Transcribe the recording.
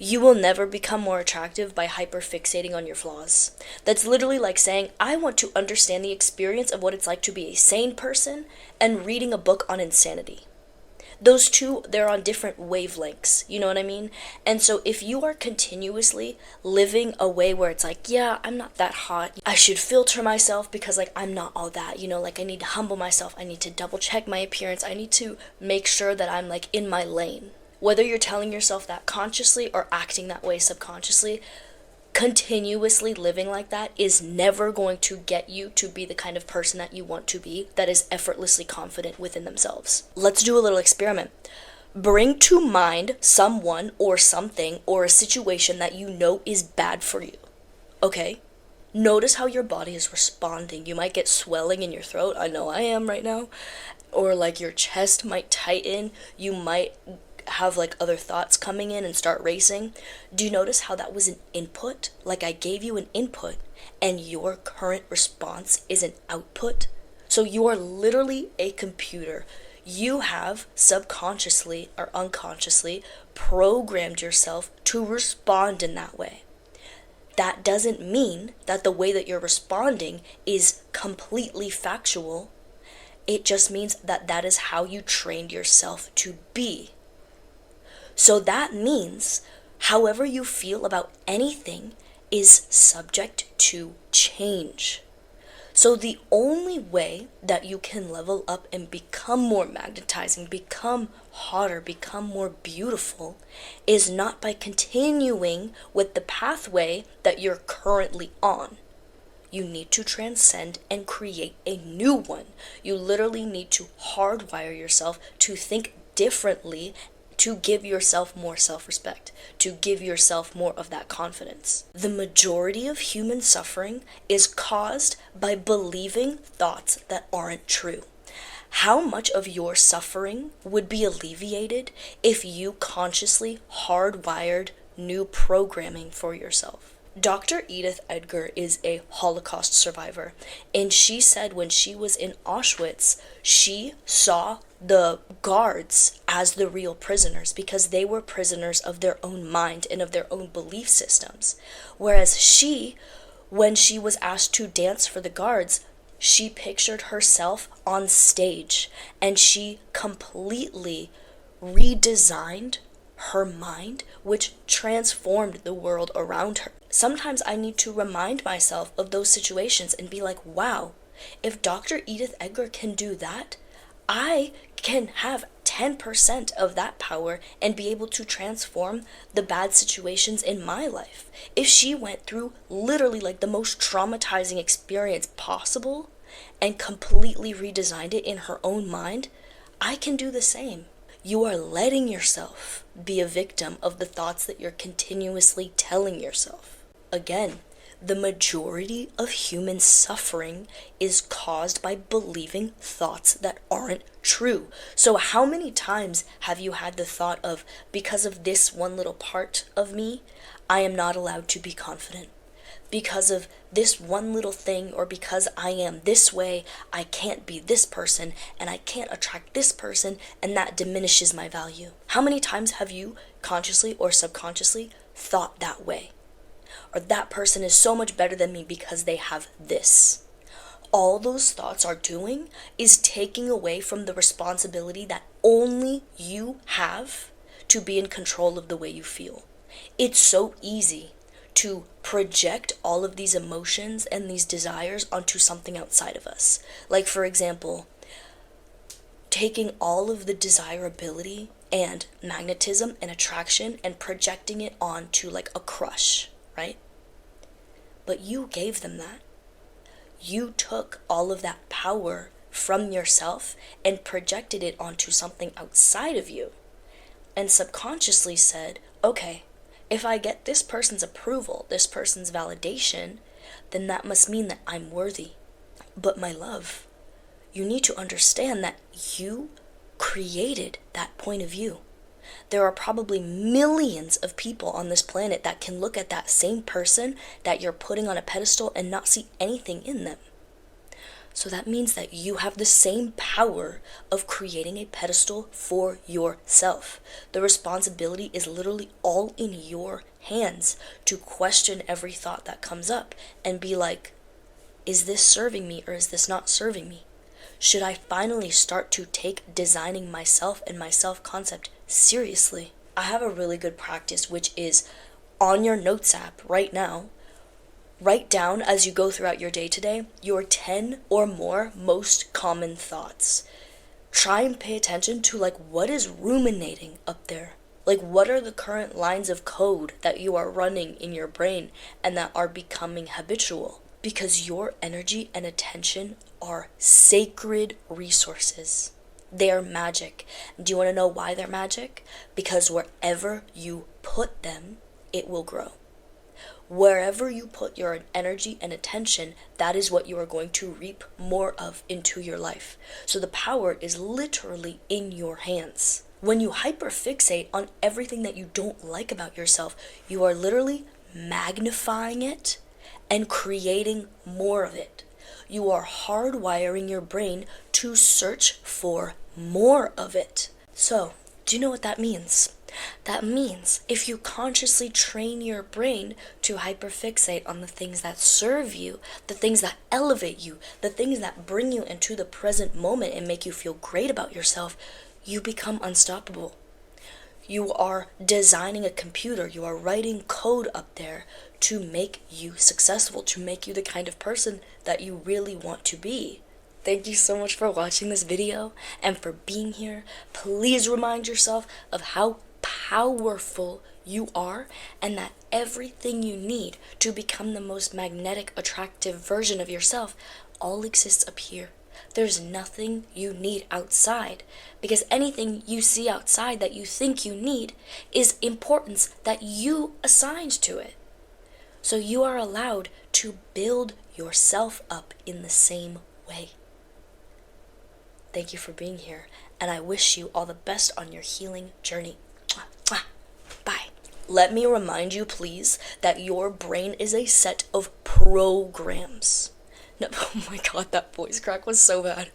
You will never become more attractive by hyperfixating on your flaws. That's literally like saying, I want to understand the experience of what it's like to be a sane person and reading a book on insanity. Those two, they're on different wavelengths, you know what I mean? And so if you are continuously living a way where it's like, yeah, I'm not that hot, I should filter myself because like I'm not all that, you know, like I need to humble myself, I need to double check my appearance, I need to make sure that I'm like in my lane. Whether you're telling yourself that consciously or acting that way subconsciously, continuously living like that is never going to get you to be the kind of person that you want to be, that is effortlessly confident within themselves. Let's do a little experiment. Bring to mind someone or something or a situation that you know is bad for you. Okay? Notice how your body is responding. You might get swelling in your throat. I know I am right now. Or like your chest might tighten. You might have like other thoughts coming in and start racing. Do you notice how that was an input? Like I gave you an input and your current response is an output. So you are literally a computer. You have subconsciously or unconsciously programmed yourself to respond in that way. That doesn't mean that the way that you're responding is completely factual. It just means that that is how you trained yourself to be. So that means however you feel about anything is subject to change. So the only way that you can level up and become more magnetizing, become hotter, become more beautiful is not by continuing with the pathway that you're currently on. You need to transcend and create a new one. You literally need to hardwire yourself to think differently, to give yourself more self-respect, to give yourself more of that confidence. The majority of human suffering is caused by believing thoughts that aren't true. How much of your suffering would be alleviated if you consciously hardwired new programming for yourself? Dr. Edith Edgar is a Holocaust survivor, and she said when she was in Auschwitz, she saw the guards as the real prisoners because they were prisoners of their own mind and of their own belief systems. Whereas she, when she was asked to dance for the guards, she pictured herself on stage and she completely redesigned her mind, which transformed the world around her. Sometimes I need to remind myself of those situations and be like, wow, if Dr. Edith Edgar can do that, I can have 10% of that power and be able to transform the bad situations in my life. If she went through literally like the most traumatizing experience possible and completely redesigned it in her own mind, I can do the same. You are letting yourself be a victim of the thoughts that you're continuously telling yourself. Again, the majority of human suffering is caused by believing thoughts that aren't true. So how many times have you had the thought of, because of this one little part of me, I am not allowed to be confident? Because of this one little thing, or because I am this way, I can't be this person, and I can't attract this person, and that diminishes my value. How many times have you consciously or subconsciously thought that way? Or that person is so much better than me because they have this. All those thoughts are doing is taking away from the responsibility that only you have to be in control of the way you feel. It's so easy to project all of these emotions and these desires onto something outside of us. Like, for example, taking all of the desirability and magnetism and attraction and projecting it onto like a crush, right? But you gave them that. You took all of that power from yourself and projected it onto something outside of you, and subconsciously said, okay, if I get this person's approval, this person's validation, then that must mean that I'm worthy. But my love, you need to understand that you created that point of view. There are probably millions of people on this planet that can look at that same person that you're putting on a pedestal and not see anything in them. So that means that you have the same power of creating a pedestal for yourself. The responsibility is literally all in your hands to question every thought that comes up and be like, is this serving me or is this not serving me? Should I finally start to take designing myself and my self-concept seriously? I have a really good practice, which is on your notes app right now, write down as you go throughout your day today your 10 or more most common thoughts. Try and pay attention to like what is ruminating up there. Like what are the current lines of code that you are running in your brain and that are becoming habitual? Because your energy and attention are sacred resources. They are magic. Do you want to know why they're magic? Because wherever you put them, it will grow. Wherever you put your energy and attention, that is what you are going to reap more of into your life. So the power is literally in your hands. When you hyperfixate on everything that you don't like about yourself, you are literally magnifying it and creating more of it. You are hardwiring your brain to search for more of it. So, do you know what that means? That means if you consciously train your brain to hyperfixate on the things that serve you, the things that elevate you, the things that bring you into the present moment and make you feel great about yourself, you become unstoppable. You are designing a computer, you are writing code up there to make you successful, to make you the kind of person that you really want to be. Thank you so much for watching this video and for being here. Please remind yourself of how powerful you are and that everything you need to become the most magnetic, attractive version of yourself all exists up here. There's nothing you need outside, because anything you see outside that you think you need is importance that you assigned to it. So you are allowed to build yourself up in the same way. Thank you for being here, and I wish you all the best on your healing journey. Bye. Let me remind you, please, that your brain is a set of programs. No, oh my god, that voice crack was so bad.